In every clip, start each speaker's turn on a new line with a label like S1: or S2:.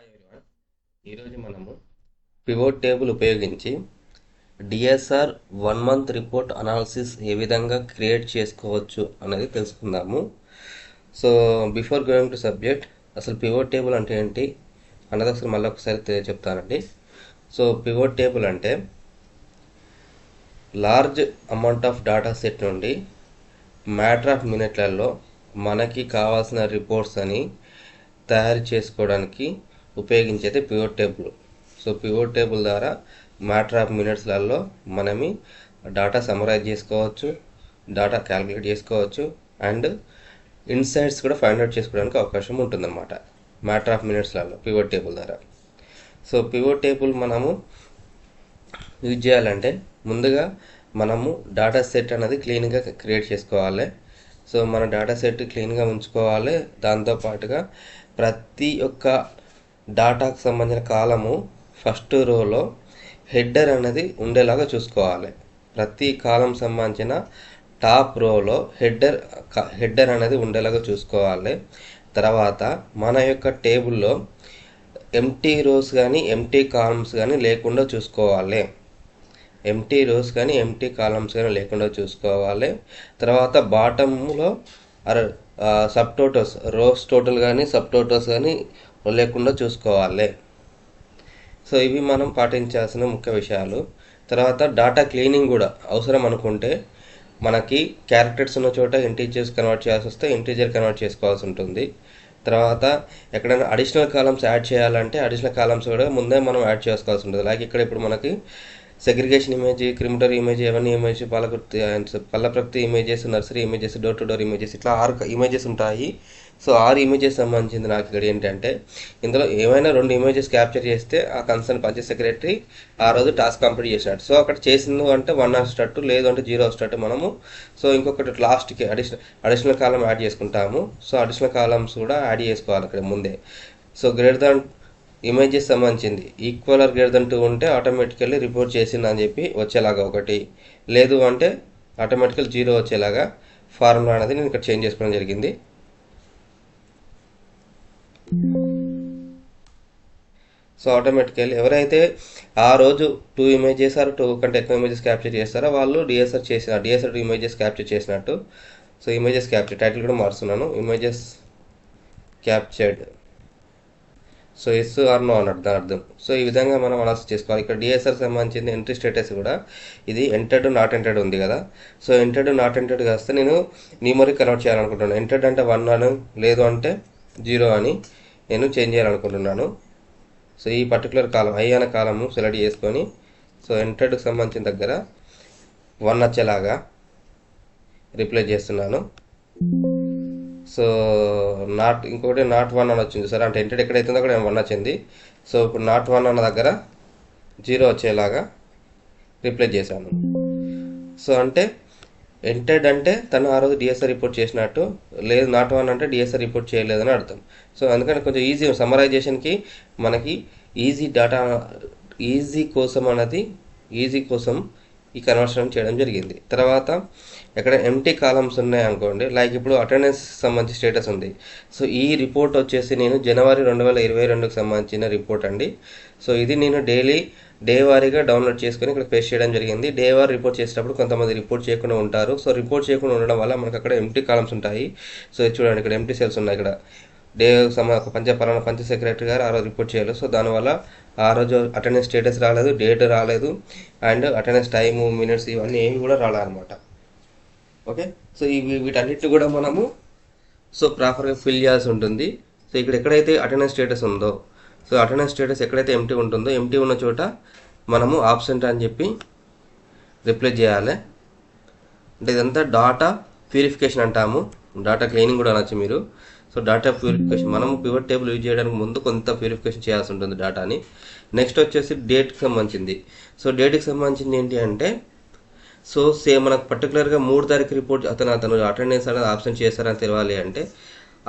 S1: Hi everyone. ఈరోజు మనము pivot table ఉపయోగించి డిఎస్ఆర్ 1 మంత్ రిపోర్ట్ అనాలిసిస్ ఏ విధంగా క్రియేట్ చేసుకోవచ్చు అనేది తెలుసుకుందాము. So before going to subject, అసలు పివోట్ టేబుల్ అంటే ఏంటి అన్నది అసలు మళ్ళీ ఒకసారి చెప్తానండి. సో పివోట్ టేబుల్ అంటే large amount of data set నుండి మ్యాటర్ ఆఫ్ మినిట్లలో మనకి కావాల్సిన రిపోర్ట్స్ అని తయారు చేసుకోవడానికి ఉపయోగించేది pivot table. So pivot table ద్వారా మ్యాటర్ ఆఫ్ మినిట్స్లలో మనమి డేటా సమరైజ్ చేసుకోవచ్చు, డేటా క్యాలిక్యులేట్ చేసుకోవచ్చు అండ్ ఇన్సైట్స్ కూడా ఫైండ్ అవుట్ చేసుకోవడానికి అవకాశం ఉంటుందన్నమాట మ్యాటర్ ఆఫ్ మినిట్స్లలో పివోట్ టేబుల్ ద్వారా. సో పివోట్ టేబుల్ మనము యూజ్ చేయాలంటే ముందుగా మనము డేటా సెట్ అనేది క్లీన్గా క్రియేట్ చేసుకోవాలి. సో మన డేటా సెట్ క్లీన్గా ఉంచుకోవాలి. దాంతోపాటుగా ప్రతి ఒక్క డేటాకు సంబంధించిన కాలము ఫస్ట్ రోలో హెడర్ అనేది ఉండేలాగా చూసుకోవాలి. ప్రతి కాలం సంబంధించిన టాప్ రోలో హెడర్ అనేది ఉండేలాగా చూసుకోవాలి. తర్వాత మన యొక్క టేబుల్లో ఎంటీ రోస్ కానీ ఎంటీ కాలమ్స్ కానీ లేకుండా చూసుకోవాలి. ఎంటీ రోస్ కానీ ఎంటీ కాలమ్స్ కానీ లేకుండా చూసుకోవాలి. తర్వాత బాటంలో సబ్ టోటల్స్, రోస్ టోటల్ కానీ సబ్ టోటల్స్ కానీ లేకుండా చూసుకోవాలి. సో ఇవి మనం పాటించాల్సిన ముఖ్య విషయాలు. తర్వాత డేటా క్లీనింగ్ కూడా అవసరం అనుకుంటే మనకి క్యారెక్టర్స్ ఉన్న చోట ఇంటీజర్స్ కన్వర్ట్ చేయాల్సి వస్తే ఇంటీజర్ కన్వర్ట్ చేసుకోవాల్సి ఉంటుంది. తర్వాత ఎక్కడైనా అడిషనల్ కాలమ్స్ యాడ్ చేయాలంటే అడిషనల్ కాలమ్స్ కూడా ముందే మనం యాడ్ చేసుకోవాల్సి ఉంటుంది. లైక్ ఇక్కడ ఇప్పుడు మనకి సెగ్రిగేషన్ ఇమేజ్, క్రిమిటరీ ఇమేజ్, ఎవరి ఇమేజ్, పల్లప్రకృతి images, nursery images, door to door images, ఇట్లా 6 ఇమేజెస్ ఉంటాయి. సో 6 ఇమేజెస్ సంబంధించింది నాకు ఇక్కడ ఏంటంటే ఇందులో ఏమైనా 2 ఇమేజెస్ క్యాప్చర్ చేస్తే ఆ కన్సర్న్ పంచాయత్ సెక్రటరీ ఆ రోజు టాస్క్ కంప్లీట్ చేసినట్టు. సో అక్కడ చేసింది అంటే 1 వస్తట్టు, లేదు అంటే 0 వస్తట్టు మనము. సో ఇంకొకటి లాస్ట్కి అడిషనల్ కాలం యాడ్ చేసుకుంటాము. సో అడిషనల్ కాలమ్స్ కూడా యాడ్ చేసుకోవాలి అక్కడ ముందే. సో గ్రేటర్ దాన్ ఇమేజెస్ సంబంధించింది ఈక్వల్ ఆర్ గ్రేటర్ దాన్ 2 ఉంటే ఆటోమేటికల్లీ రిపోర్ట్ చేసింది అని చెప్పి వచ్చేలాగా ఒకటి, లేదు అంటే ఆటోమేటికల్ 0 వచ్చేలాగా ఫార్ములా అనేది నేను ఇక్కడ చేంజ్ చేసుకోవడం జరిగింది. సో ఆటోమేటికల్లీ ఎవరైతే ఆ రోజు 2 ఇమేజెస్ ఆర్ 2 కంటే ఎక్కువ ఇమేజెస్ క్యాప్చర్ చేస్తారో వాళ్ళు డిఎస్ఆర్ 2 ఇమేజెస్ క్యాప్చర్ చేసినట్టు. సో ఇమేజెస్ క్యాప్చర్ టైటిల్ కూడా మారుస్తున్నాను, images captured. So yes or no అన్నట్టు దాని అర్థం. సో ఈ విధంగా మనం అనాలిసిస్ చేసుకోవాలి. ఇక్కడ డిఎస్ఆర్ సంబంధించిన ఎంట్రీ స్టేటస్ కూడా ఇది ఎంటర్డ్ నాట్ ఎంటర్డ్ ఉంది కదా. సో ఎంటర్డ్ నాట్ ఎంటర్డ్ కాస్తే నేను న్యూమరిక్ కన్వర్ట్ చేయాలనుకుంటున్నాను. ఎంటర్డ్ అంటే 1 అని, లేదు అంటే 0 అని నేను చేంజ్ చేయాలనుకుంటున్నాను. సో ఈ పర్టికులర్ కాలం ఐ అనే కాలము సెలెక్ట్ చేసుకొని సో ఎంటర్డ్కి సంబంధించిన దగ్గర 1 వచ్చేలాగా రిప్లేస్ చేస్తున్నాను. సో ఇంకోటి నాట్ 1 అని వచ్చింది సార్, అంటే ఎంటర్డ్ ఎక్కడైతుందో అక్కడ 1 వచ్చింది. సో ఇప్పుడు నాట్ 1 అన్న దగ్గర 0 వచ్చేలాగా రిప్లేస్ చేశాను. సో అంటే ఎంటర్డ్ అంటే తను ఆ రోజు డిఎస్ఆర్ రిపోర్ట్ చేసినట్టు, లేదు నాట్ 1 అంటే డిఎస్ఆర్ రిపోర్ట్ చేయలేదని అర్థం. సో అందుకని కొంచెం ఈజీ సమరైజేషన్కి మనకి ఈజీ కోసం ఈ కన్వర్షన్ చేయడం జరిగింది. తర్వాత ఎక్కడ ఎంటీ కాలమ్స్ ఉన్నాయి అనుకోండి, లైక్ ఇప్పుడు అటెండెన్స్ సంబంధించి స్టేటస్ ఉంది. సో ఈ రిపోర్ట్ వచ్చేసి నేను జనవరి 2022కి సంబంధించిన రిపోర్ట్ అండి. సో ఇది నేను డే వారీగా డౌన్లోడ్ చేసుకొని ఇక్కడ పేస్ట్ చేయడం జరిగింది. డే వారీ రిపోర్ట్ చేసేటప్పుడు కొంతమంది రిపోర్ట్ చేయకుండా ఉంటారు. సో రిపోర్ట్ చేయకుండా ఉండడం వల్ల మనకు అక్కడ ఎంటీ కాలమ్స్ ఉంటాయి. సో చూడండి ఇక్కడ ఎంటీ సెల్స్ ఉన్నాయి. ఇక్కడ పంచాయత్ సెక్రటరీ గారు ఆ రోజు రిపోర్ట్ చేయాలి. సో దానివల్ల ఆ రోజు అటెండెన్స్ స్టేటస్ రాలేదు, డేట్ రాలేదు అండ్ అటెండెన్స్ టైము, మినిట్స్ ఇవన్నీ ఏమి కూడా రాలేదన్నమాట. ఓకే, సో వీటన్నిటి కూడా మనము సో ప్రాపర్గా ఫిల్ చేయాల్సి ఉంటుంది. సో ఇక్కడ ఎక్కడైతే అటెండెన్స్ స్టేటస్ ఉందో, సో అటెండెన్స్ స్టేటస్ ఎక్కడైతే ఎంటీ ఉంటుందో, ఎంటీ ఉన్న చోట మనము ఆబ్సెంట్ అని చెప్పి రిప్లేస్ చేయాలి. అంటే ఇదంతా డాటా ప్యూరిఫికేషన్ అంటాము, డాటా క్లీనింగ్ కూడా అనొచ్చు మీరు. సో డాటా ప్యూరిఫికేషన్ మనం పివట్ టేబుల్ యూజ్ చేయడానికి ముందు కొంత ప్యూరిఫికేషన్ చేయాల్సి ఉంటుంది డేటాని. నెక్స్ట్ వచ్చేసి డేట్కి సంబంధించింది. సో డేట్కి సంబంధించింది ఏంటి అంటే సో మనకు పర్టికులర్గా 3 తారీఖు రిపోర్ట్ అతను అటెండెన్స్ అనేది ఆబ్సెంట్ చేశారని తెలియాలి అంటే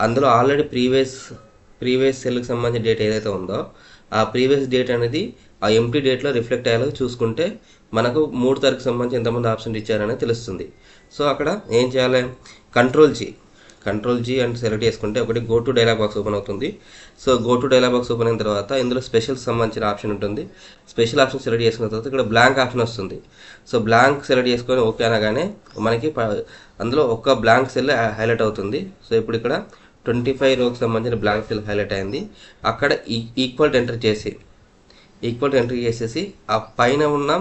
S1: అందులో ఆల్రెడీ ప్రీవియస్ సెల్కి సంబంధించిన డేట్ ఏదైతే ఉందో ఆ ప్రీవియస్ డేట్ అనేది ఆ ఎంటీ డేట్లో రిఫ్లెక్ట్ అయ్యేలా చూసుకుంటే మనకు 3 తారీఖు సంబంధించి ఎంతమంది ఆబ్సెంట్ ఇచ్చారనేది తెలుస్తుంది. సో అక్కడ ఏం చేయాలి, control Ctrl G and select చేసుకుంటే ఒకటి go to dialog box open అవుతుంది. So go to dialog box open అయిన తర్వాత ఇందులో స్పెషల్ సంబంధించిన ఆప్షన్ ఉంటుంది. స్పెషల్ ఆప్షన్ సెలెక్ట్ చేసుకున్న తర్వాత ఇక్కడ బ్లాంక్ ఆప్షన్ వస్తుంది. సో బ్లాంక్ సెలెక్ట్ చేసుకొని ఓకే అనగానే మనకి అందులో ఒక బ్లాంక్ సెల్ హైలైట్ అవుతుంది. సో ఇప్పుడు ఇక్కడ 25 రోకి సంబంధించిన బ్లాంక్ సెల్ హైలైట్ అయింది. అక్కడ ఈక్వల్ ఎంటర్ చేసేసి ఆ పైన ఉన్న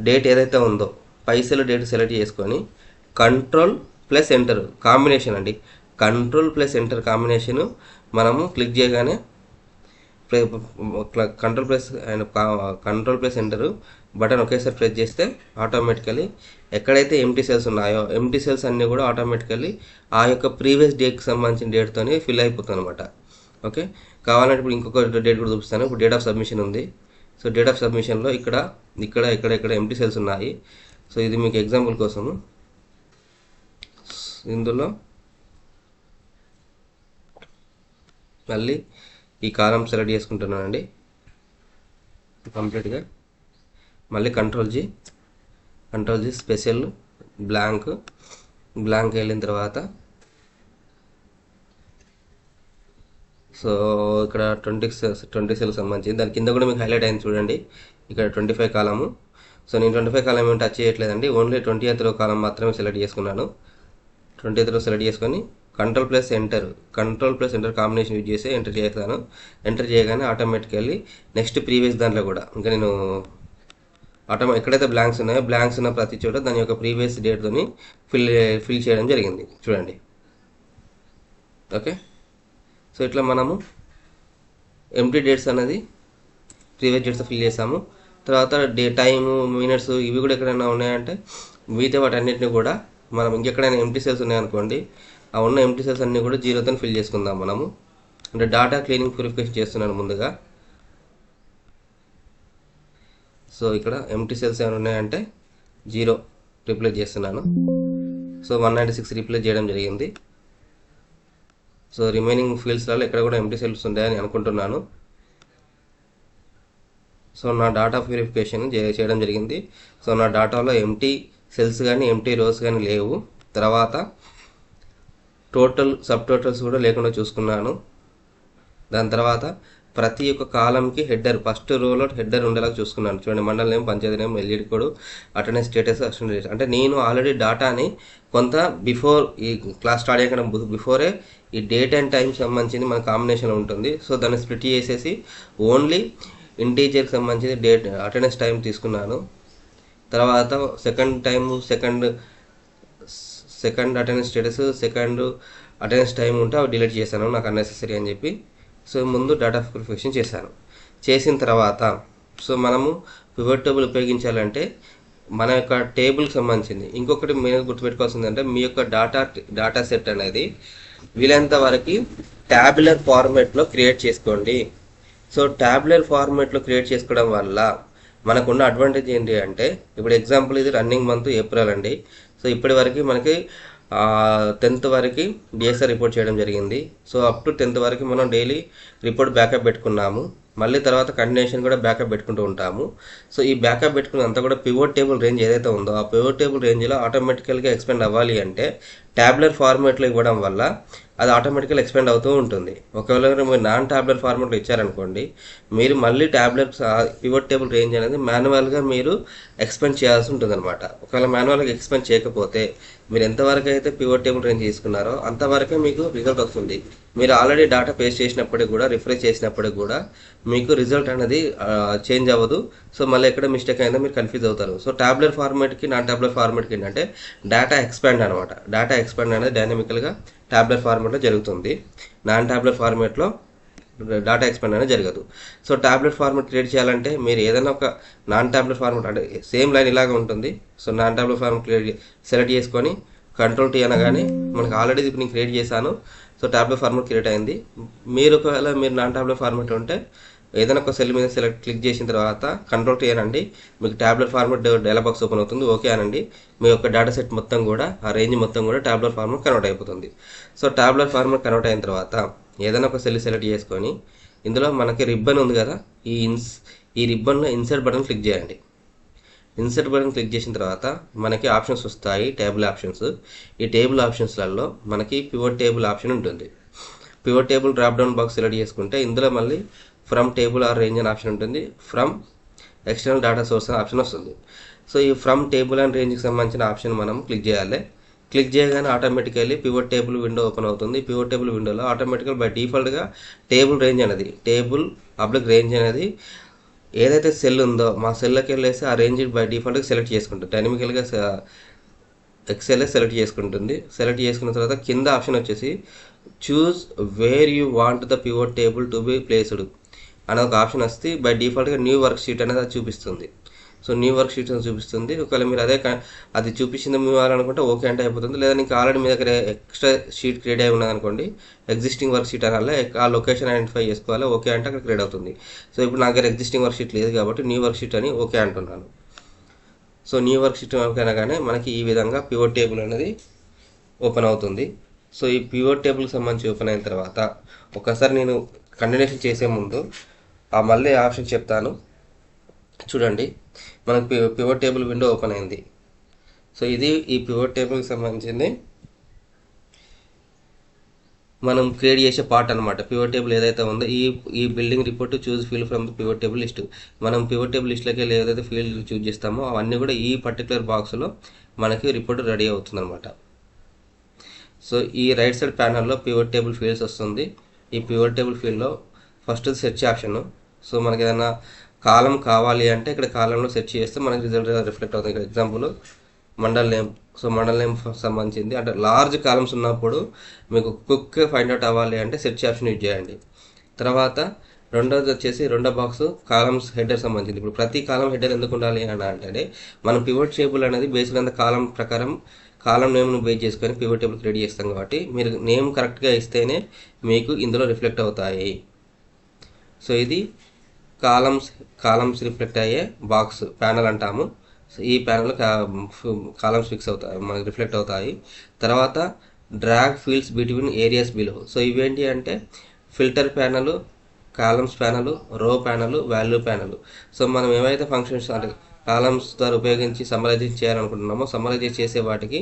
S1: డేట్ ఏదైతే ఉందో పైసలు డేట్ సెలెక్ట్ చేసుకొని Ctrl+Enter కాంబినేషన్ అండి. Ctrl+Enter కాంబినేషన్ మనము క్లిక్ చేయగానే Ctrl+Enter బటన్ ఒకేసారి ప్రెస్ చేస్తే ఆటోమేటికలీ ఎక్కడైతే ఎంటీ సెల్స్ ఉన్నాయో ఎంటీ సెల్స్ అన్నీ కూడా ఆటోమేటికలీ ఆ యొక్క ప్రీవియస్ డేట్కి సంబంధించిన డేట్తోని ఫిల్ అయిపోతుంది అనమాట. ఓకే, కావాలంటే ఇప్పుడు ఇంకొక డేట్ కూడా చూపిస్తాను. ఇప్పుడు డేట్ ఆఫ్ సబ్మిషన్ ఉంది. సో డేట్ ఆఫ్ సబ్మిషన్లో ఇక్కడ ఎంటీ సెల్స్ ఉన్నాయి. సో ఇది మీకు ఎగ్జాంపుల్ కోసము ఇందులో మళ్ళీ ఈ కాలం సెలెక్ట్ చేసుకుంటున్నానండి కంప్లీట్గా. మళ్ళీ Ctrl G స్పెషల్ బ్లాంక్ వెళ్ళిన తర్వాత సో ఇక్కడ 20 సెల్స్ సంబంధించి దాని కింద కూడా మీకు హైలైట్ అయింది చూడండి. ఇక్కడ 25 కాలము. సో నేను 25 కాలం ఏమి టచ్ చేయట్లేదండి, ఓన్లీ 20th రో కాలం మాత్రమే సెలెక్ట్ చేసుకున్నాను. 20th రో సెలెక్ట్ చేసుకొని Ctrl+Enter కాంబినేషన్ యూజ్ చేసి ఎంటర్ చేస్తాను. ఎంటర్ చేయగానే ఆటోమేటికల్లీ నెక్స్ట్ ప్రీవియస్ దాంట్లో కూడా ఇంకా నేను ఎక్కడైతే బ్లాంక్స్ ఉన్నాయో బ్లాంక్స్ ఉన్న ప్రతి చోట దాని యొక్క ప్రీవియస్ డేట్తోని ఫిల్ చేయడం జరిగింది చూడండి. ఓకే, సో ఇట్లా మనము ఎంటీ డేట్స్ అనేది ప్రీవియస్ డేట్స్ ఫిల్ చేసాము. తర్వాత టైము మినిట్స్ ఇవి కూడా ఎక్కడైనా ఉన్నాయంటే మిగతా వాటన్నిటిని కూడా మనం ఇంకెక్కడైనా ఎంటీ సెల్స్ ఉన్నాయనుకోండి, ఆ ఉన్న ఎంటీ సెల్స్ అన్నీ కూడా జీరోతో ఫిల్ చేసుకుందాం మనము. అంటే డాటా క్లీనింగ్ ప్యూరిఫికేషన్ చేస్తున్నాను ముందుగా. సో ఇక్కడ ఎంటీ సెల్స్ ఏమైనా ఉన్నాయంటే 0 రీప్లేస్ చేస్తున్నాను. సో 196 రీప్లేస్ చేయడం జరిగింది. సో రిమైనింగ్ ఫీల్డ్స్లలో ఎక్కడ కూడా ఎంటీ సెల్స్ ఉంటాయని అనుకుంటున్నాను. సో నా డాటా ప్యూరిఫికేషన్ చేయడం జరిగింది. సో నా డాటాలో ఎంటీ సెల్స్ కానీ ఎంటీ రోస్ కానీ లేవు. తర్వాత టోటల్ సబ్ టోటల్స్ కూడా లేకుండా చూసుకున్నాను. దాని తర్వాత ప్రతి ఒక్క కాలంకి హెడర్, ఫస్ట్ రోలో హెడర్ ఉండేలా చూసుకున్నాను. చూడండి, mandal name, panchayat name, LED code, attendance status, attendance. అంటే నేను ఆల్రెడీ డాటాని కొంత బిఫోర్ ఈ క్లాస్ స్టార్ట్ అయ్యకుండా బిఫోరే ఈ డేట్ అండ్ టైం సంబంధించింది మన కాంబినేషన్ ఉంటుంది. సో దాన్ని స్ప్లిట్ చేసేసి ఓన్లీ ఇంటీజర్కి సంబంధించి డేట్ అటెండెన్స్ టైం తీసుకున్నాను. తర్వాత second attendance status, second attendance time ఉంటే అవి డిలీట్ చేశాను నాకు అన్నెసెసరీ అని చెప్పి. సో ముందు డాటా ప్యూరిఫికేషన్ చేసిన తర్వాత సో మనము పివట్ టేబుల్ ఉపయోగించాలంటే మన యొక్క టేబుల్కి సంబంధించింది ఇంకొకటి మెయిన్ గుర్తుపెట్టుకోవాల్సింది అంటే మీ యొక్క డాటా సెట్ అనేది వీలైనంత వరకు ట్యాబులర్ ఫార్మేట్లో క్రియేట్ చేసుకోండి. సో ట్యాబులర్ ఫార్మేట్లో క్రియేట్ చేసుకోవడం వల్ల మనకున్న అడ్వాంటేజ్ ఏంటి అంటే, ఇప్పుడు ఎగ్జాంపుల్ ఇది రన్నింగ్ మంత్ ఏప్రిల్ అండి. సో ఇప్పటి వరకు మనకి 10th వరకు డిఎస్ఆర్ రిపోర్ట్ చేయడం జరిగింది. సో అప్ టు 10th వరకు మనం డైలీ రిపోర్ట్ బ్యాకప్ పెట్టుకున్నాము. మళ్ళీ తర్వాత కంటిన్యూషన్ కూడా బ్యాకప్ పెట్టుకుంటూ ఉంటాము. సో ఈ బ్యాకప్ పెట్టుకున్నంత కూడా పివట్ టేబుల్ రేంజ్ ఏదైతే ఉందో ఆ పివట్ టేబుల్ రేంజ్లో ఆటోమేటికల్గా ఎక్స్పెండ్ అవ్వాలి అంటే ట్యాబులర్ ఫార్మేట్లో ఇవ్వడం వల్ల అది ఆటోమేటికల్ ఎక్స్పెండ్ అవుతూ ఉంటుంది. ఒకవేళ మీరు నాన్ ట్యాబులర్ ఫార్మేట్లో ఇచ్చారనుకోండి, మీరు మళ్ళీ పివట్ టేబుల్ రేంజ్ అనేది మాన్యువల్గా మీరు ఎక్స్పెండ్ చేయాల్సి ఉంటుంది అనమాట. ఒకవేళ మాన్యువల్గా ఎక్స్పెండ్ చేయకపోతే మీరు ఎంతవరకు అయితే పివట్ టేబుల్ రేంజ్ తీసుకున్నారో అంతవరకే మీకు రిజల్ట్ వస్తుంది. మీరు ఆల్రెడీ డాటా పేస్ట్ చేసినప్పటికి కూడా, రిఫ్రెష్ చేసినప్పటికి కూడా మీకు రిజల్ట్ అనేది చేంజ్ అవ్వదు. సో మళ్ళీ ఎక్కడ మిస్టేక్ అయిందో మీరు కన్ఫ్యూజ్ అవుతారు. సో ట్యాబులర్ ఫార్మేట్కి నాన్ ట్యాబులర్ ఫార్మేట్కి ఏంటంటే డేటా ఎక్స్పాండ్ అనమాట. డేటా ఎక్స్పాండ్ అనేది డైనమికల్గా ట్యాబులర్ ఫార్మేట్లో జరుగుతుంది. నాన్ ట్యాబులర్ ఫార్మేట్లో డేటా ఎక్స్పాండ్ అనేది జరగదు. సో ట్యాబులర్ ఫార్మేట్ క్రియేట్ చేయాలంటే మీరు ఏదైనా ఒక నాన్ ట్యాబులర్ ఫార్మేట్ అంటే సేమ్ లైన్ ఇలాగ ఉంటుంది. So non tabular format select చేసుకొని Ctrl T అనగానే మనకి ఆల్రెడీ ఇప్పుడు నేను క్రియేట్ చేశాను. సో ట్యాబులర్ ఫార్మేట్ క్రియేట్ అయింది. మీరు ఒకవేళ మీరు నాన్ ట్యాబులర్ ఫార్మేట్ ఉంటే ఏదైనా ఒక సెల్ మీద క్లిక్ చేసిన తర్వాత Ctrl T అనండి, మీకు tabular format dialogue box open అవుతుంది. ఓకే అనండి, మీ యొక్క డేటా సెట్ మొత్తం కూడా ఆ రేంజ్ మొత్తం కూడా ట్యాబులర్ ఫార్మేట్ కన్వర్ట్ అయిపోతుంది. సో ట్యాబులర్ ఫార్మేట్ కన్వర్ట్ అయిన తర్వాత ఏదైనా ఒక సెల్ సెలెక్ట్ చేసుకొని ఇందులో మనకి రిబ్బన్ ఉంది కదా, ఈ రిబ్బన్లో ఇన్సర్ట్ బటన్ క్లిక్ చేయండి. ఇన్సర్ట్ బటన్ క్లిక్ చేసిన తర్వాత మనకి ఆప్షన్స్ వస్తాయి, టేబుల్ ఆప్షన్స్. ఈ టేబుల్ ఆప్షన్స్లలో మనకి పివట్ టేబుల్ ఆప్షన్ ఉంటుంది. Pivot table drop down box select చేసుకుంటే ఇందులో మళ్ళీ ఫ్రమ్ టేబుల్ ఆర్ రేంజ్ అనే ఆప్షన్ ఉంటుంది, ఫ్రమ్ ఎక్స్టర్నల్ డేటా సోర్స్ అనే ఆప్షన్ వస్తుంది. సో ఈ ఫ్రమ్ టేబుల్ అండ్ రేంజ్కి సంబంధించిన ఆప్షన్ మనం క్లిక్ చేయాలి. క్లిక్ చేయగానే automatically pivot table window open అవుతుంది. పివట్ టేబుల్ విండోలో ఆటోమేటికల్ బై డిఫాల్ట్గా టేబుల్ రేంజ్ అనేది రేంజ్ అనేది ఏదైతే సెల్ ఉందో మా సెల్లోకి వెళ్ళేసి ఆ రేంజ్ బై డిఫాల్ట్గా సెలెక్ట్ చేసుకుంటుంది. డైనమికల్గా ఎక్సెల్ సెలెక్ట్ చేసుకుంటుంది. సెలెక్ట్ చేసుకున్న తర్వాత కింద ఆప్షన్ వచ్చేసి choose where you want the pivot table to be placed అనే ఒక ఆప్షన్ వస్తే బై డిఫాల్ట్గా న్యూ వర్క్ షీట్ అనేది అది చూపిస్తుంది. సో న్యూ వర్క్ షీట్ అని చూపిస్తుంది. ఒకవేళ మీరు అది చూపించింది మీ వాళ్ళనుకుంటే ఓకే అంటే అయిపోతుంది. లేదా ఇంకా ఆల్రెడీ మీ దగ్గర ఎక్స్ట్రా షీట్ క్రియేట్ అయి ఉన్నది అనుకోండి, ఎగ్జిస్టింగ్ వర్క్ షీట్ అనాలి, ఆ లొకేషన్ ఐడెంటిఫై చేసుకోవాలి, ఓకే అంటే అక్కడ క్రియేట్ అవుతుంది. సో ఇప్పుడు నా దగ్గర ఎగ్జిస్టింగ్ వర్క్ షీట్ లేదు కాబట్టి న్యూ వర్క్ షీట్ అని ఓకే అంటున్నాను. So new work sheet okay అనగానే మనకి ఈ విధంగా పివట్ టేబుల్ అనేది ఓపెన్ అవుతుంది. సో ఈ పివట్ టేబుల్కి సంబంధించి ఓపెన్ అయిన తర్వాత ఒకసారి నేను కంటిన్యూషన్ చేసే ముందు మళ్ళీ ఆప్షన్ చెప్తాను చూడండి. మనకు పివట్ టేబుల్ విండో ఓపెన్ అయింది. సో ఇది ఈ పివట్ టేబుల్కి సంబంధించింది మనం క్రియేట్ చేసే పార్ట్ అనమాట. పివట్ టేబుల్ ఏదైతే ఉందో ఈ building report choose field from the pivot table list. మనం పివట్ టేబుల్ లిస్ట్లోకి వెళ్ళి ఏదైతే ఫీల్డ్ చూస్ చేస్తామో అవన్నీ కూడా ఈ పర్టికులర్ బాక్స్లో మనకి రిపోర్ట్ రెడీ అవుతుంది అనమాట. సో ఈ రైట్ సైడ్ ప్యానల్లో పివట్ టేబుల్ ఫీల్డ్స్ వస్తుంది. ఈ పివట్ టేబుల్ ఫీల్డ్లో ఫస్ట్ సెర్చ్ ఆప్షన్. సో మనకి ఏదైనా కాలం కావాలి అంటే ఇక్కడ కాలంలో సెర్చ్ చేస్తే మనకి రిజల్ట్ రిఫ్లెక్ట్ అవుతుంది. ఇక్కడ example mandal name. So mandal name సంబంధించింది అంటే లార్జ్ కాలమ్స్ ఉన్నప్పుడు మీకు క్విక్ ఫైండ్ అవుట్ అవ్వాలి అంటే సెర్చ్ ఆప్షన్ యూజ్ చేయండి. తర్వాత రెండోది వచ్చేసి రెండో బాక్స్ కాలమ్స్ హెడర్ సంబంధించింది. ఇప్పుడు ప్రతి కాలం హెడర్ ఎందుకు ఉండాలి అని అంటే మనం పివట్ టేబుల్ అనేది బేస్డ్ ఆన్ ద కాలం ప్రకారం కాలం నేమ్ను బేస్ చేసుకొని పివట్ టేబుల్ క్రియేట్ చేస్తాం కాబట్టి మీరు నేమ్ కరెక్ట్గా ఇస్తేనే మీకు ఇందులో రిఫ్లెక్ట్ అవుతాయి. సో ఇది కాలమ్స్ రిఫ్లెక్ట్ అయ్యే బాక్స్ ప్యానల్ అంటాము. సో ఈ ప్యానల్ కాలమ్స్ ఫిక్స్ అవుతాయి, మనకి రిఫ్లెక్ట్ అవుతాయి. తర్వాత drag fields between areas below. So ఇవేంటి అంటే ఫిల్టర్ ప్యానల్, కాలమ్స్ ప్యానల్, రో ప్యానల్, వాల్యూ ప్యానల్. సో మనం ఏవైతే ఫంక్షన్స్ అంటే కాలమ్స్ ద్వారా ఉపయోగించి సమ్మరైజ్ చేయాలనుకుంటున్నామో సమ్మరైజ్ చేసే వాటికి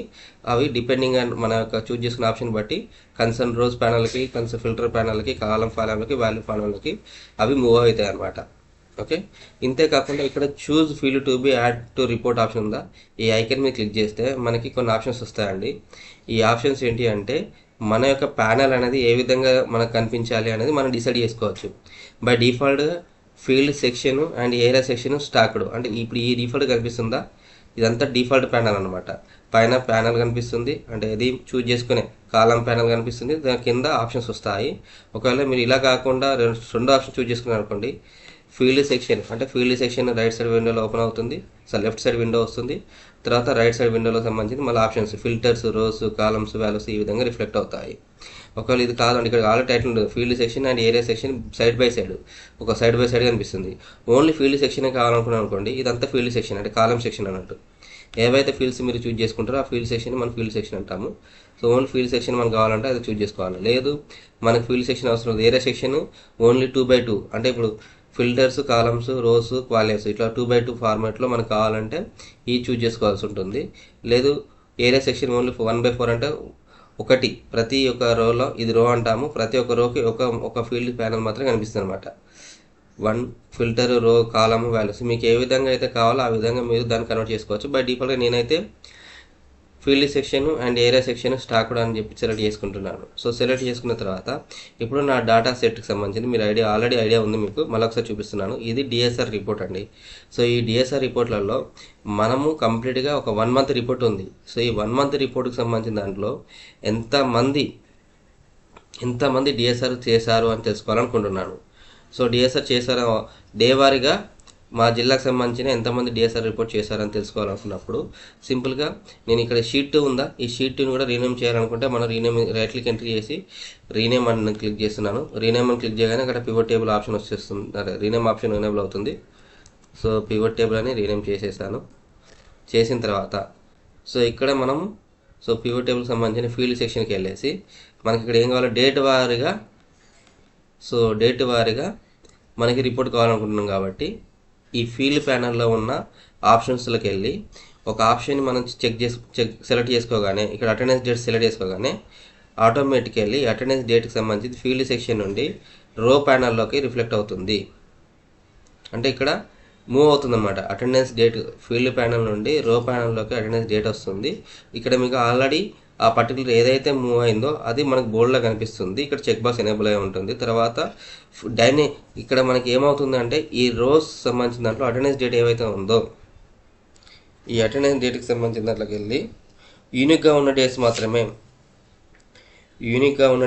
S1: అవి డిపెండింగ్ అండ్ మన యొక్క చూజ్ చేసుకున్న ఆప్షన్ బట్టి కన్సర్న్ రోస్ ప్యానల్కి, ఫిల్టర్ ప్యానల్కి, కాలం ప్యానల్కి, వాల్యూ ప్యానల్కి అవి మూవ్ అవుతాయి అన్నమాట. ఓకే, ఇంతే కాకుండా ఇక్కడ choose field to be add to report option ఉందా, ఈ ఐకన్ మీద క్లిక్ చేస్తే మనకి కొన్ని ఆప్షన్స్ వస్తాయండి. ఈ ఆప్షన్స్ ఏంటి అంటే మన యొక్క ప్యానల్ అనేది ఏ విధంగా మనకు కనిపించాలి అనేది మనం డిసైడ్ చేసుకోవచ్చు. By default field section and area section stacked అంటే ఇప్పుడు ఈ డిఫాల్ట్ కనిపిస్తుందా, ఇదంతా డిఫాల్ట్ ప్యానల్ అనమాట. పైన ప్యానల్ కనిపిస్తుంది అంటే ఇది చూజ్ చేసుకునే కాలం ప్యానల్ కనిపిస్తుంది, దాని కింద ఆప్షన్స్ వస్తాయి. ఒకవేళ మీరు ఇలా కాకుండా రెండు ఆప్షన్ చూజ్ చేసుకున్నారు అనుకోండి, ఫీల్డ్ సెక్షన్ అంటే ఫీల్డ్ సెక్షన్ రైట్ సైడ్ విండోలో ఓపెన్ అవుతుంది. సో లెఫ్ట్ సైడ్ విండో వస్తుంది. తర్వాత రైట్ సైడ్ విండోలో సంబంధించి మళ్ళీ options filters, rows, columns, values ఈ విధంగా రిఫ్లెక్ట్ అవుతాయి. ఒకవేళ ఇది కాదండి, ఇక్కడ ఆల్రెడీ టైటిల్ ఉంటుంది field section and area section side by side, ఒక సైడ్ బై సైడ్ కనిపిస్తుంది. ఓన్లీ ఫీల్డ్ సెక్షన్ కావాలనుకున్నాను అనుకోండి, ఇదంతా ఫీల్డ్ సెక్షన్ అంటే కాలం సెక్షన్ అన్నట్టు. ఏవైతే ఫీల్డ్స్ మీరు చూజ్ చేసుకుంటారో ఆ ఫీల్డ్ సెక్షన్ మనం ఫీల్డ్ సెక్షన్ అంటాము. సో ఓన్లీ ఫీల్డ్ సెక్షన్ మనకు కావాలంటే అది చూజ్ చేసుకోవాలి. లేదు మనకు ఫీల్డ్ సెక్షన్ అవసరం లేదు, ఏరియా సెక్షన్ ఓన్లీ 2x2 అంటే ఇప్పుడు ఫిల్టర్స్, కాలమ్స్, రోస్, క్వాలిటీస్ ఇట్లా 2x2 ఫార్మాట్లో మనకు కావాలంటే ఈ చూజ్ చేసుకోవాల్సి ఉంటుంది. లేదు ఏరియా సెక్షన్ ఓన్లీ 1x4 అంటే ఒకటి ప్రతి ఒక్క రోలో, ఇది రో అంటాము, ప్రతి ఒక్క రోకి ఒక ఫీల్డ్ ప్యానల్ మాత్రం కనిపిస్తుంది అనమాట. 1 ఫిల్టర్, రో, కాలమ్, వాల్యూస్ మీకు ఏ విధంగా అయితే కావాలో ఆ విధంగా మీరు దాన్ని కన్వర్ట్ చేసుకోవచ్చు. బై డిఫాల్ట్గా నేనైతే field section and area section stacked అని చెప్పి సెలెక్ట్ చేసుకుంటున్నాను. సో సెలెక్ట్ చేసుకున్న తర్వాత ఇప్పుడు నా డేటా సెట్కి సంబంధించింది మీరు ఆల్రెడీ ఐడియా ఉంది మీకు, మళ్ళీ ఒకసారి చూపిస్తున్నాను. ఇది డిఎస్ఆర్ రిపోర్ట్ అండి. సో ఈ డిఎస్ఆర్ రిపోర్ట్లలో మనము కంప్లీట్గా ఒక 1 మంత్ రిపోర్ట్ ఉంది. సో ఈ 1 మంత్ రిపోర్ట్కి సంబంధించిన దాంట్లో ఎంతమంది డిఎస్ఆర్ చేశారు అని తెలుసుకోవాలనుకుంటున్నాను. సో డిఎస్ఆర్ చేశారు డే వారీగా మా జిల్లాకు సంబంధించిన ఎంతమంది డిఎస్ఆర్ రిపోర్ట్ చేశారని తెలుసుకోవాలనుకున్నప్పుడు సింపుల్గా నేను ఇక్కడ షీట్ 2 ఉందా, ఈ షీట్ 2ని కూడా రీనేమ్ చేయాలనుకుంటే మనం రైట్ క్లిక్ ఎంట్రీ చేసి రీనేమ్ అని క్లిక్ చేస్తున్నాను. రీనేమ్ అని క్లిక్ చేయగానే ఇక్కడ పివట్ టేబుల్ ఆప్షన్ వచ్చేస్తుంది, రీనేమ్ ఆప్షన్ ఎనేబుల్ అవుతుంది. సో పివట్ టేబుల్ అని రీనేమ్ చేసేసాను. చేసిన తర్వాత సో ఇక్కడ మనం పివట్ టేబుల్కి సంబంధించిన ఫీల్డ్ సెక్షన్కి వెళ్ళేసి మనకి ఇక్కడ ఏం కావాలో డేట్ వారీగా మనకి రిపోర్ట్ కావాలనుకుంటున్నాం కాబట్టి ఈ ఫీల్డ్ ప్యానల్లో ఉన్న ఆప్షన్స్లోకి వెళ్ళి ఒక ఆప్షన్ని మనం సెలెక్ట్ చేసుకోగానే ఇక్కడ అటెండెన్స్ డేట్ సెలెక్ట్ చేసుకోగానే ఆటోమేటికల్లీ అటెండెన్స్ డేట్కి సంబంధించి ఫీల్డ్ సెక్షన్ నుండి రో ప్యానల్లోకి రిఫ్లెక్ట్ అవుతుంది. అంటే ఇక్కడ మూవ్ అవుతుంది అన్నమాట. అటెండెన్స్ డేట్ ఫీల్డ్ ప్యానల్ నుండి రో ప్యానల్లోకి అటెండెన్స్ డేట్ వస్తుంది. ఇక్కడ మీకు ఆల్రెడీ ఆ పర్టికులర్ ఏదైతే మూవ్ అయిందో అది మనకు బోర్డులో కనిపిస్తుంది. ఇక్కడ చెక్ బాక్స్ ఎనేబుల్ అయి ఉంటుంది. తర్వాత ఇక్కడ మనకి ఏమవుతుందంటే ఈ రోస్ సంబంధించిన దాంట్లో అటెండెన్స్ డేట్ ఏవైతే ఉందో ఈ అటెండెన్స్ డేట్కి సంబంధించిన దాంట్లోకి వెళ్ళి యూనిక్గా ఉన్న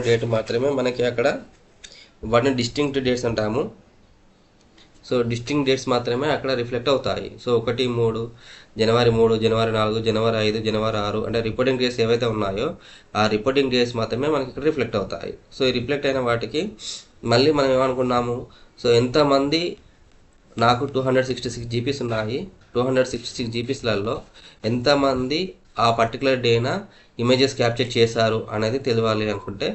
S1: డేట్ మాత్రమే మనకి అక్కడ వాటిని డిస్టింక్ట్ డేట్స్ అంటాము. సో డిస్టింక్ట్ డేట్స్ మాత్రమే అక్కడ రిఫ్లెక్ట్ అవుతాయి. సో 1, 3, జనవరి 3, జనవరి 4, జనవరి 5, జనవరి 6 అంటే రిపోర్టింగ్ డేట్స్ ఏవైతే ఉన్నాయో ఆ రిపోర్టింగ్ డేట్స్ మాత్రమే మనకి ఇక్కడ రిఫ్లెక్ట్ అవుతాయి. సో ఈ రిఫ్లెక్ట్ అయిన వాటికి మళ్ళీ మనం ఏమనుకున్నాము, సో ఎంతమంది నాకు 266 జీబీస్ ఉన్నాయి, 266 జీబీస్లలో ఎంతమంది ఆ పర్టికులర్ డేన ఇమేజెస్ క్యాప్చర్ చేశారు అనేది తెలియాలి అనుకుంటే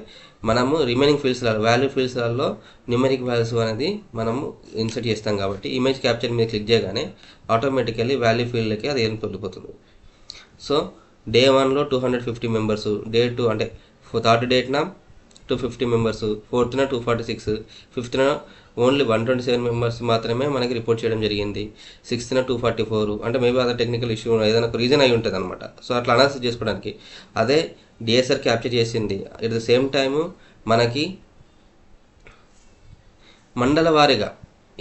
S1: మనము రిమైనింగ్ ఫీల్డ్స్లలో వాల్యూ ఫీల్డ్స్లలో న్యూమరిక్ వాల్యూస్ అనేది మనము ఇన్సర్ట్ చేస్తాం. కాబట్టి ఇమేజ్ క్యాప్చర్ మీద క్లిక్ చేయగానే ఆటోమేటికల్లీ వాల్యూ ఫీల్డ్కి అది ఏం వెళ్ళిపోతుంది. సో డే 1లో 250 మెంబర్స్, డే 2 అంటే థర్డ్ డేట్న 250 members, 4th 246, 5th only 127 members మాత్రమే మనకి రిపోర్ట్ చేయడం జరిగింది, 6th 244 అంటే మేబీ అదే టెక్నికల్ ఇష్యూ ఏదైనా ఒక రీజన్ అయి ఉంటుంది అనమాట. సో అట్లా అనాలిసిస్ చేసుకోవడానికి అదే డిఎస్ఆర్ క్యాప్చర్ చేసింది. ఎట్ ద సేమ్ టైము మనకి మండల వారీగా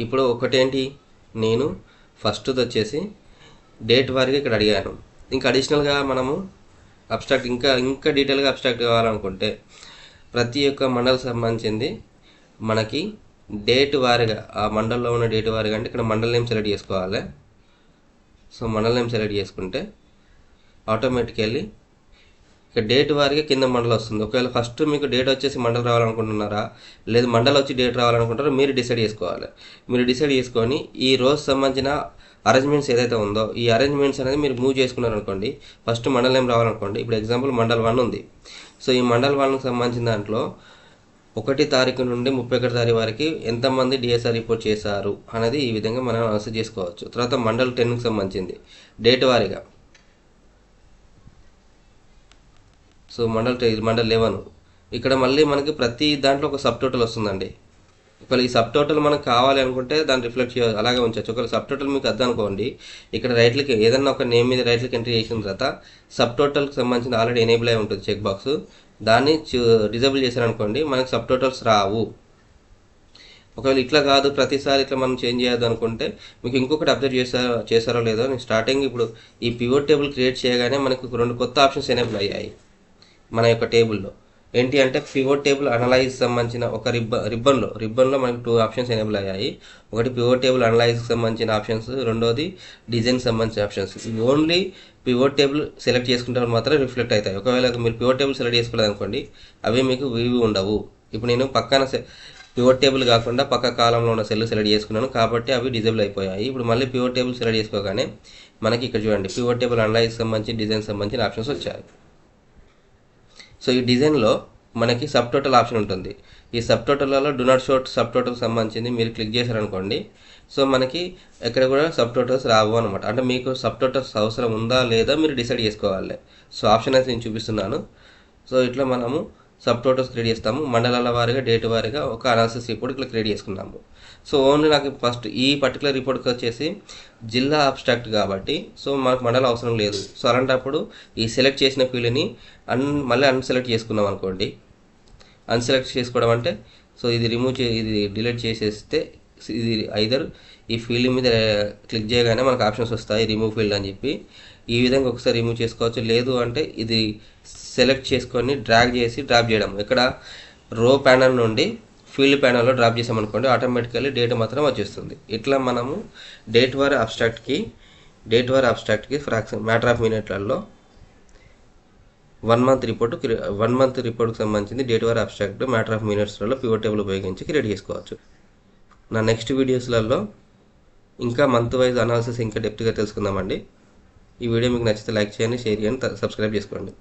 S1: ఇప్పుడు ఒకటేంటి, నేను ఫస్ట్ది వచ్చేసి డేట్ వారీగా ఇక్కడ అడిగాను. ఇంకా అడిషనల్గా మనము అబ్స్ట్రాక్ట్ ఇంకా డీటెయిల్గా అబ్స్ట్రాక్ట్ కావాలనుకుంటే ప్రతి ఒక్క మండలం సంబంధించింది మనకి డేట్ వారీగా ఆ మండలంలో ఉన్న డేట్ వారీగా అంటే ఇక్కడ మండల నేమ్ సెలెక్ట్ చేసుకోవాలి. సో మండల నేమ్ సెలెక్ట్ చేసుకుంటే ఆటోమేటికల్లీ ఇక డేట్ వారీగా కింద మండలం వస్తుంది. ఒకవేళ ఫస్ట్ మీకు డేట్ వచ్చేసి మండలం రావాలనుకుంటున్నారా లేదు మండలం వచ్చి డేట్ రావాలనుకుంటారో మీరు డిసైడ్ చేసుకోవాలి. మీరు డిసైడ్ చేసుకొని ఈ రోజు సంబంధించిన అరేంజ్మెంట్స్ ఏదైతే ఉందో ఈ అరేంజ్మెంట్స్ అనేది మీరు మూవ్ చేసుకున్నారు అనుకోండి. ఫస్ట్ మండలం ఏం రావాలనుకోండి, ఇప్పుడు ఎగ్జాంపుల్ మండల్ 1 ఉంది. సో ఈ మండల్ 1కి సంబంధించిన దాంట్లో 1 తారీఖు నుండి 31 తారీఖు వరకు ఎంతమంది డిఎస్ఆర్ రిపోర్ట్ చేశారు అనేది ఈ విధంగా మనం ఆన్సర్ చేసుకోవచ్చు. తర్వాత మండల్ 10కి సంబంధించింది డేట్ వారీగా, సో మండల్ 11 ఇక్కడ మళ్ళీ మనకి ప్రతి దాంట్లో ఒక సబ్ టోటల్ వస్తుందండి. ఒకవేళ ఈ సబ్ టోటల్ మనకు కావాలి అనుకుంటే దాన్ని రిఫ్లెక్ట్ చేయాలి, అలాగే ఉంచవచ్చు. ఒకవేళ సబ్ టోటల్ మీకు అర్థం అనుకోండి, ఇక్కడ రైట్లకి ఏదన్నా ఒక నేమ్ మీద రైట్లకి ఎంట్రీ చేసిన తర్వాత సబ్ టోటల్కి సంబంధించిన ఆల్రెడీ ఎనేబుల్ అయి ఉంటుంది చెక్ బాక్స్, దాన్ని డిజేబుల్ చేశారనుకోండి మనకి సబ్ టోటల్స్ రావు. ఒకవేళ ఇట్లా కాదు ప్రతిసారి ఇట్లా మనం చేంజ్ చేయొద్దు అనుకుంటే మీకు ఇంకొకటి అబ్జర్వ్ చేశారో లేదో, నేను స్టార్టింగ్ ఇప్పుడు ఈ పివోట్ టేబుల్ క్రియేట్ చేయగానే మనకు 2 కొత్త ఆప్షన్స్ ఎనేబుల్ అయ్యాయి మన యొక్క టేబుల్లో. ఏంటి అంటే పివోట్ టేబుల్ అనలైజ్ సంబంధించిన ఒక రిబ్బన్లో మనకు 2 ఆప్షన్స్ ఎనేబుల్ అయ్యాయి. ఒకటి పివోట్ టేబుల్ అనలైజ్కి సంబంధించిన ఆప్షన్స్, రెండోది డిజైన్ సంబంధించిన ఆప్షన్స్. ఇవి ఓన్లీ పివోట్ టేబుల్ సెలెక్ట్ చేసుకుంటే మాత్రం రిఫ్లెక్ట్ అవుతాయి. ఒకవేళ మీరు పివోట్ టేబుల్ సెలెక్ట్ చేసుకోలేదు అనుకోండి అవి మీకు వివి ఉండవు. ఇప్పుడు నేను పక్కన పివోట్ టేబుల్ కాకుండా పక్క కాలంలో ఉన్న సెల్ సెలెక్ట్ చేసుకున్నాను కాబట్టి అవి డిజేబుల్ అయిపోయాయి. ఇప్పుడు మళ్ళీ పివోట్ టేబుల్ సెలెక్ట్ చేసుకోగానే మనకి ఇక్కడ చూడండి పివోట్ టేబుల్ అనలైజ్ సంబంధించి డిజైన్ సంబంధించిన ఆప్షన్స్ వచ్చాయి. సో ఈ డిజైన్లో మనకి సబ్ టోటల్ ఆప్షన్ ఉంటుంది. ఈ సబ్ టోటల్లో do not show subtotal సంబంధించింది మీరు క్లిక్ చేశారనుకోండి, సో మనకి ఎక్కడ కూడా సబ్ టోటల్స్ రావు అనమాట. అంటే మీకు సబ్ టోటల్స్ అవసరం ఉందా లేదా మీరు డిసైడ్ చేసుకోవాలి. సో ఆప్షన్ అయితే నేను చూపిస్తున్నాను. సో ఇట్లా మనము సబ్ టోటల్స్ క్రియేట్ చేస్తాము. మండలాల వారీగా డేట్ వారీగా ఒక అనాలిసిస్ రిపోర్ట్ ఇట్లా క్రియేట్ చేసుకున్నాము. సో ఓన్లీ నాకు ఫస్ట్ ఈ పర్టికులర్ రిపోర్ట్కి వచ్చేసి జిల్లా అబ్స్ట్రాక్ట్ కాబట్టి సో మనకు మండలం అవసరం లేదు. సో అలాంటప్పుడు ఈ సెలెక్ట్ చేసిన ఫీల్డ్ని మళ్ళీ అన్సెలెక్ట్ చేసుకున్నాం అనుకోండి. అన్సెలెక్ట్ చేసుకోవడం అంటే సో ఇది ఇది డిలీట్ చేసేస్తే ఇది ఐదర్ ఈ ఫీల్డ్ మీద క్లిక్ చేయగానే మనకు ఆప్షన్స్ వస్తాయి రిమూవ్ ఫీల్డ్ అని చెప్పి, ఈ విధంగా ఒకసారి రిమూవ్ చేసుకోవచ్చు. లేదు అంటే ఇది సెలెక్ట్ చేసుకొని డ్రాగ్ చేసి డ్రాప్ చేయడం, ఇక్కడ రో ప్యానల్ నుండి ఫీల్డ్ ప్యానల్లో డ్రాప్ చేసామనుకోండి ఆటోమేటికల్లీ డేట్ మాత్రం వచ్చేస్తుంది. ఇట్లా మనము డేట్ వార్ అబ్స్ట్రాక్ట్కి మ్యాటర్ ఆఫ్ మినిట్లలో 1 మంత్ రిపోర్ట్కి సంబంధించింది డేట్ వార్ అబ్స్ట్రాక్ట్ మ్యాటర్ ఆఫ్ మినిట్స్లలో పివోట్ టేబుల్ ఉపయోగించి క్రియేట్ చేసుకోవచ్చు. నా నెక్స్ట్ వీడియోస్లలో ఇంకా మంత్ వైజ్ అనాలిసిస్ ఇంకా డెప్త్గా తెలుసుకుందామండి. ఈ వీడియో మీకు నచ్చితే లైక్ చేయండి, షేర్ చేయండి, సబ్స్క్రైబ్ చేసుకోండి.